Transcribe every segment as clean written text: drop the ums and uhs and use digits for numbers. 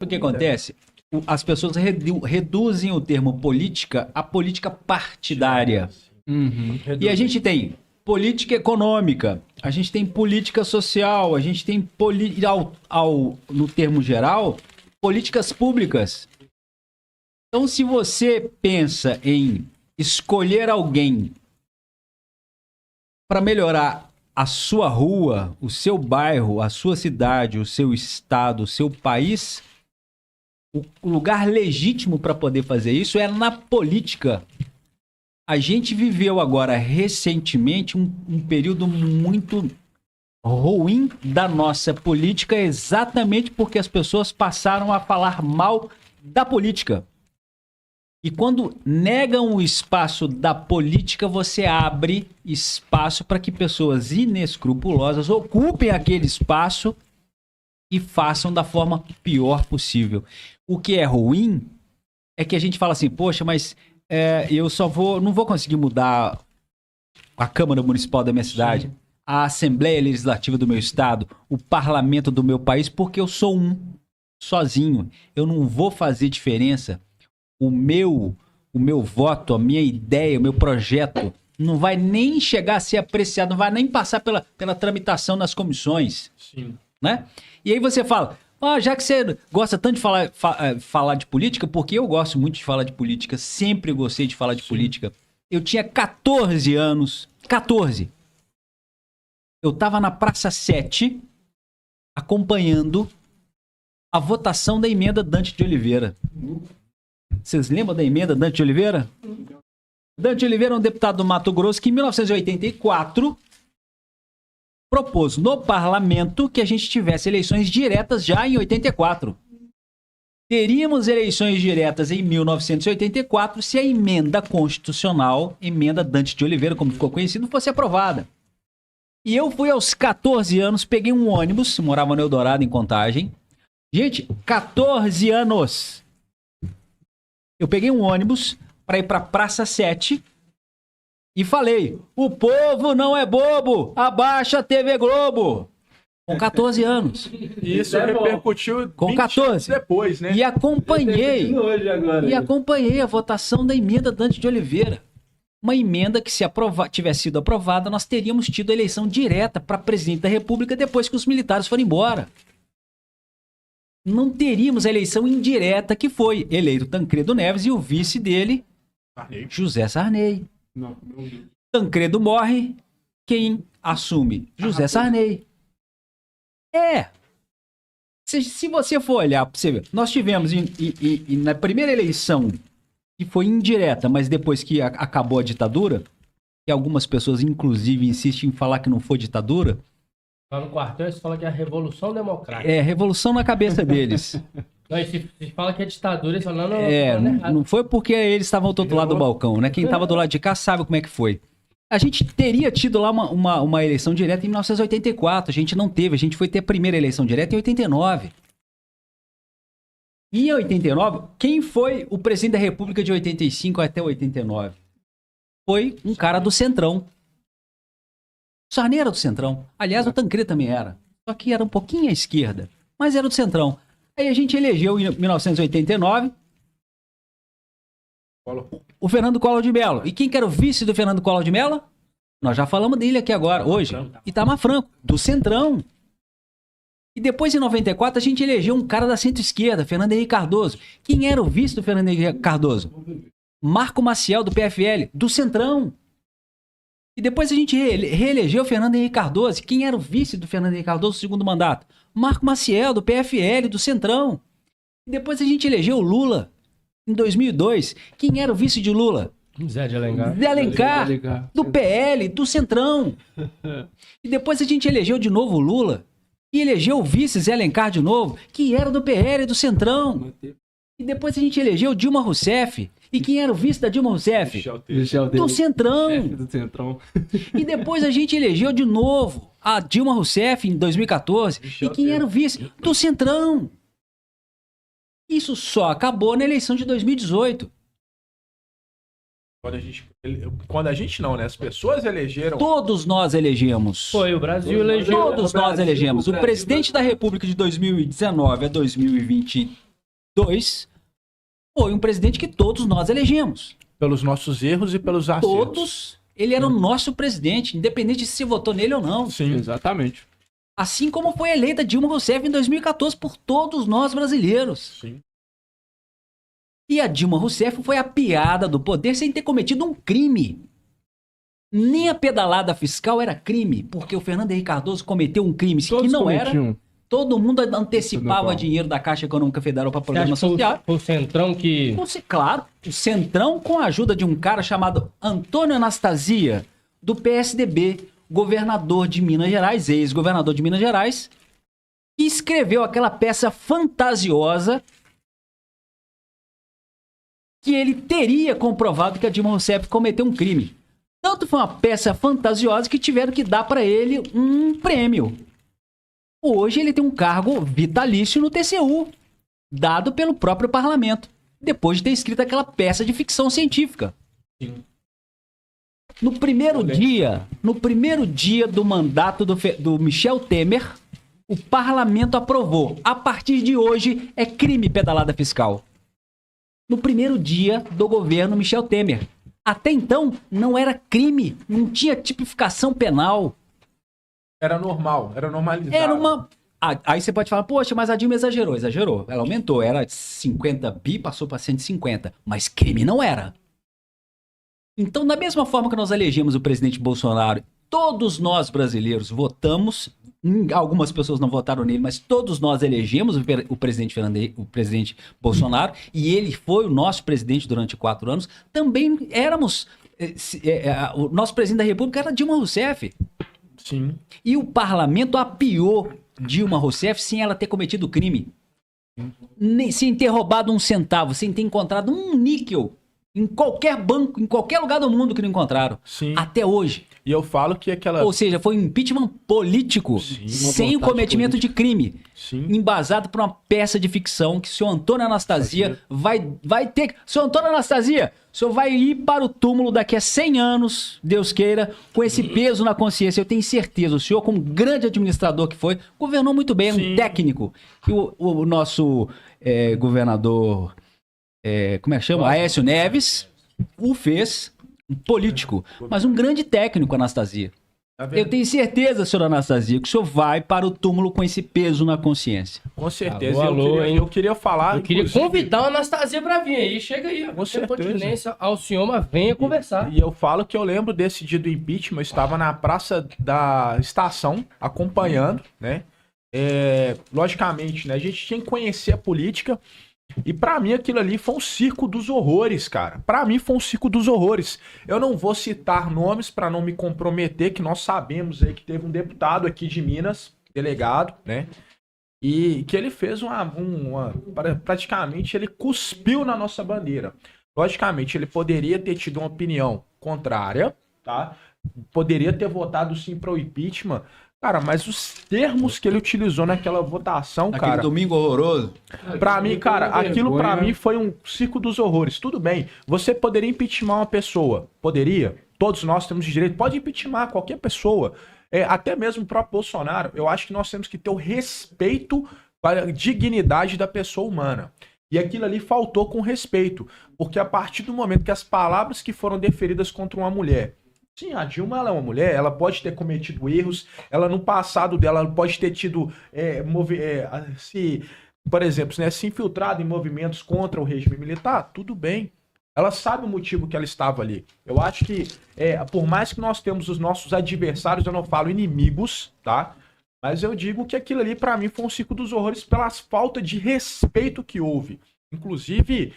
O que acontece? As pessoas reduzem o termo política a política partidária. E a gente tem política econômica, a gente tem política social, a gente tem, no termo geral, políticas públicas. Então, se você pensa em escolher alguém para melhorar a sua rua, o seu bairro, a sua cidade, o seu estado, o seu país, o lugar legítimo para poder fazer isso é na política. A gente viveu agora recentemente um período muito ruim da nossa política, exatamente porque as pessoas passaram a falar mal da política. E quando negam o espaço da política, você abre espaço para que pessoas inescrupulosas ocupem aquele espaço e façam da forma pior possível. O que é ruim é que a gente fala assim, poxa, mas eu não vou conseguir mudar a Câmara Municipal da minha cidade, sim, a Assembleia Legislativa do meu estado, o parlamento do meu país, porque eu sou sozinho. Eu não vou fazer diferença. O meu voto, a minha ideia, o meu projeto não vai nem chegar a ser apreciado, não vai nem passar pela tramitação nas comissões. Sim. Né? E aí você fala, já que você gosta tanto de falar de política, porque eu gosto muito de falar de política, sempre gostei de falar de política. Eu tinha 14 anos, 14. Eu estava na Praça 7, acompanhando a votação da emenda Dante de Oliveira. Vocês lembram da emenda Dante de Oliveira? Dante de Oliveira é um deputado do Mato Grosso que em 1984 propôs no parlamento que a gente tivesse eleições diretas já em 84. Teríamos eleições diretas em 1984 se a emenda constitucional, emenda Dante de Oliveira, como ficou conhecido, fosse aprovada. E eu fui aos 14 anos, peguei um ônibus, morava no Eldorado, em Contagem. Gente, 14 anos! Eu peguei um ônibus para ir para Praça 7 e falei, o povo não é bobo, abaixa a TV Globo. Com 14 anos. Isso repercutiu com 14 depois, né? E acompanhei a votação da emenda Dante de Oliveira. Uma emenda que, se tivesse sido aprovada, nós teríamos tido a eleição direta para presidente da República depois que os militares foram embora. Não teríamos a eleição indireta que foi eleito Tancredo Neves e o vice dele, José Sarney. Tancredo morre, quem assume? José Sarney. Se você for olhar, pra você ver, nós tivemos na primeira eleição, que foi indireta, mas depois que acabou a ditadura, que algumas pessoas inclusive insistem em falar que não foi ditadura. Lá no quartel eles falam que é a Revolução Democrática. Revolução na cabeça deles. Não, e se fala que é ditadura, eles falam, não foi porque eles estavam do outro lado do balcão, né? Quem estava do lado de cá sabe como é que foi. A gente teria tido lá uma eleição direta em 1984, a gente não teve, a gente foi ter a primeira eleição direta em 89. E em 89, quem foi o presidente da República de 85 até 89? Foi um cara do Centrão. O Sarney era do Centrão. Aliás, o Tancredo também era. Só que era um pouquinho à esquerda, mas era do Centrão. Aí a gente elegeu em 1989 o Fernando Collor de Mello. E quem que era o vice do Fernando Collor de Mello? Nós já falamos dele aqui agora, hoje. Itamar Franco, do Centrão. E depois, em 94, a gente elegeu um cara da centro-esquerda, Fernando Henrique Cardoso. Quem era o vice do Fernando Henrique Cardoso? Marco Maciel, do PFL, do Centrão. E depois a gente reelegeu o Fernando Henrique Cardoso. Quem era o vice do Fernando Henrique Cardoso no segundo mandato? Marco Maciel, do PFL, do Centrão. E depois a gente elegeu o Lula, em 2002. Quem era o vice de Lula? Zé de Alencar. Zé Alencar, do PL, do Centrão. E depois a gente elegeu de novo o Lula. E elegeu o vice Zé Alencar de novo, que era do PL, do Centrão. E depois a gente elegeu Dilma Rousseff. E quem era o vice da Dilma Rousseff? Do Centrão. Do Centrão. E depois a gente elegeu de novo a Dilma Rousseff em 2014. E quem era o vice? Do Centrão. Isso só acabou na eleição de 2018. Quando a gente não, né? As pessoas elegeram. Todos nós elegemos. Foi, o Brasil elegeu. Todos nós elegemos. O presidente da República de 2019 a 2020 2, foi um presidente que todos nós elegemos. Pelos nossos erros e pelos acertos. Todos, ele era o nosso presidente, independente de se votou nele ou não. Sim. Exatamente. Assim como foi eleita Dilma Rousseff em 2014 por todos nós brasileiros. Sim. E a Dilma Rousseff foi apiada do poder sem ter cometido um crime. Nem a pedalada fiscal era crime, porque o Fernando Henrique Cardoso cometeu um crime que não era. Todo mundo antecipava dinheiro da Caixa Econômica Federal para programa social. O Centrão que... Claro, o Centrão, com a ajuda de um cara chamado Antônio Anastasia, do PSDB, governador de Minas Gerais, ex-governador de Minas Gerais, que escreveu aquela peça fantasiosa que ele teria comprovado que a Dilma Rousseff cometeu um crime. Tanto foi uma peça fantasiosa que tiveram que dar para ele um prêmio. Hoje ele tem um cargo vitalício no TCU, dado pelo próprio parlamento, depois de ter escrito aquela peça de ficção científica. Sim. No primeiro dia do mandato do Michel Temer, o parlamento aprovou. A partir de hoje é crime pedalada fiscal. No primeiro dia do governo Michel Temer. Até então, não era crime, não tinha tipificação penal. Era normal, era normalizado. Era uma... Aí você pode falar, poxa, mas a Dilma exagerou. Exagerou. Ela aumentou, era 50 bi, passou para 150. Mas crime não era. Então, da mesma forma que nós elegemos o presidente Bolsonaro, todos nós brasileiros votamos, algumas pessoas não votaram nele, mas todos nós elegemos o presidente Bolsonaro, e ele foi o nosso presidente durante 4 anos. Também éramos... o nosso presidente da República era Dilma Rousseff. Sim. E o parlamento apiou Dilma Rousseff sem ela ter cometido crime. Sem ter roubado um centavo, sem ter encontrado um níquel em qualquer banco, em qualquer lugar do mundo que não encontraram. Sim. Até hoje. E eu falo que aquela... Ou seja, foi um impeachment político, sem o cometimento de crime. Sim. Embasado por uma peça de ficção que o senhor Antônio Anastasia vai ter... Senhor Antônio Anastasia, o senhor vai ir para o túmulo daqui a 100 anos, Deus queira, com esse peso na consciência. Eu tenho certeza, o senhor, como grande administrador que foi, governou muito bem, um técnico. E o nosso governador, como é que chama? Aécio Neves, o fez... um político, mas um grande técnico, Anastasia. Eu tenho certeza, senhor Anastasia, que o senhor vai para o túmulo com esse peso na consciência. Com certeza. Alô, eu queria falar... Eu queria convidar o Anastasia para vir aí. Chega aí. Com certeza. Continência ao senhor, mas venha conversar. E eu falo que eu lembro desse dia do impeachment, eu estava na praça da estação, acompanhando, né? Logicamente, né? A gente tinha que conhecer a política. E pra mim aquilo ali foi um circo dos horrores, cara. Pra mim foi um circo dos horrores. Eu não vou citar nomes pra não me comprometer, que nós sabemos aí que teve um deputado aqui de Minas, delegado, né? E que ele fez praticamente ele cuspiu na nossa bandeira. Logicamente, ele poderia ter tido uma opinião contrária, tá? Poderia ter votado sim para o impeachment. Cara, mas os termos que ele utilizou naquela votação, Aquele cara... domingo horroroso. Pra mim, cara, aquilo pra mim foi um circo dos horrores. Tudo bem, você poderia impeachment uma pessoa. Poderia. Todos nós temos direito. Pode impeachment qualquer pessoa. Até mesmo o próprio Bolsonaro. Eu acho que nós temos que ter o respeito para a dignidade da pessoa humana. E aquilo ali faltou com respeito. Porque a partir do momento que as palavras que foram deferidas contra uma mulher... Sim, a Dilma ela é uma mulher, ela pode ter cometido erros, ela no passado dela ela pode ter tido, por exemplo, né, se infiltrado em movimentos contra o regime militar, tudo bem. Ela sabe o motivo que ela estava ali. Eu acho que, por mais que nós temos os nossos adversários, eu não falo inimigos, tá? Mas eu digo que aquilo ali pra mim foi um circo dos horrores pela falta de respeito que houve. Inclusive,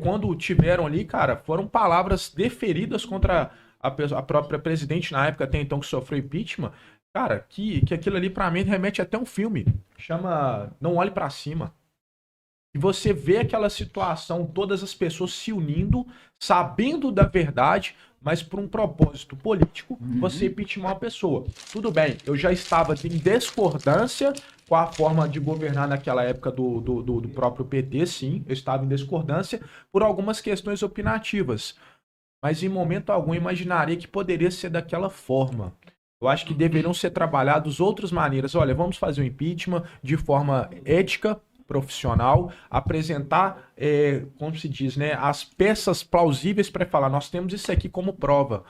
quando tiveram ali, cara, foram palavras deferidas contra... a própria presidente na época até então que sofreu impeachment, cara, que aquilo ali pra mim remete até um filme, chama Não Olhe Pra Cima. E você vê aquela situação, todas as pessoas se unindo, sabendo da verdade, mas por um propósito político, você impeachment uma pessoa. Tudo bem, eu já estava em discordância com a forma de governar naquela época do próprio PT, sim, eu estava em discordância por algumas questões opinativas. Mas em momento algum imaginaria que poderia ser daquela forma. Eu acho que deveriam ser trabalhadas outras maneiras. Olha, vamos fazer um impeachment de forma ética, profissional, apresentar, como se diz, né, as peças plausíveis para falar, nós temos isso aqui como prova.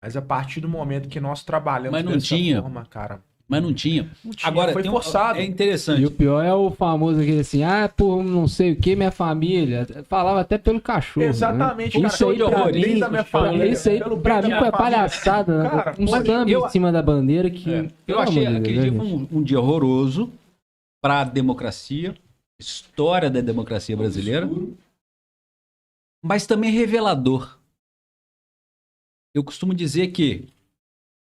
Mas a partir do momento que nós trabalhamos Mas não tinha. forma, cara... Mas não tinha. Não tinha, Agora, foi forçado. É interessante. E o pior é o famoso aquele assim, por não sei o que, minha família. Falava até pelo cachorro. Exatamente, né? cara. Isso aí pra mim, bem da minha família, isso aí pelo pra bem mim da foi minha família. palhaçada, né? Cara, Um samba em cima da bandeira que... Eu pelo achei amor de aquele Deus, dia né, foi gente? um dia horroroso para a democracia, história da democracia brasileira, mas também revelador. Eu costumo dizer que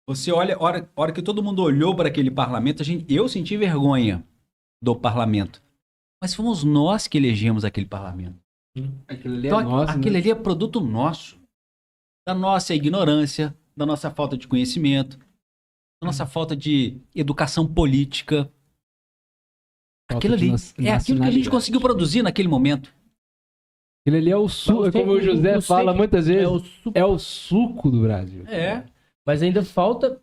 você olha, a hora que todo mundo olhou para aquele parlamento, eu senti vergonha do parlamento. Mas fomos nós que elegemos aquele parlamento. Aquilo ali é Então, nosso, aquele né? ali é produto nosso. Da nossa ignorância, da nossa falta de conhecimento, da nossa falta de educação política. Falta Aquilo de ali é aquilo que a gente conseguiu produzir naquele momento. Aquilo ali é o suco, como o José fala muitas vezes, É o suco. é o suco do Brasil. É. Mas ainda falta